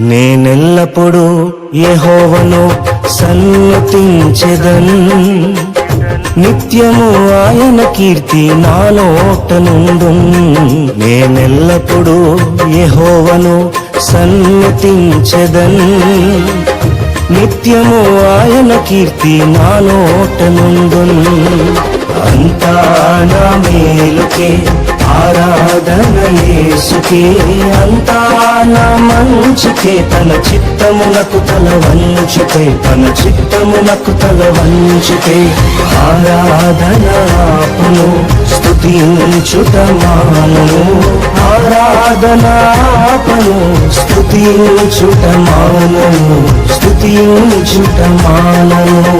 నేనెల్లప్పుడూ యెహోవాను సన్నుతించెదన్, నిత్యము ఆయన కీర్తి నా నోట నుండున్. నేనెల్లప్పుడూ యెహోవాను సన్నుతించెదన్, నిత్యము ఆయన కీర్తి నా నోట నుండున్. అంతా నా మేలుకే ఆరాధన యేసుకే, అంతా నా మంచికే, తన చిత్తమునకు తల వంచుకే, తన చిత్తమునకు తల వంచుకే. ఆరాధన ఆపును, స్తుతించుట మానును, ఆరాధన ఆపును, స్తుతించుట మానును, స్తుతించుట మానును.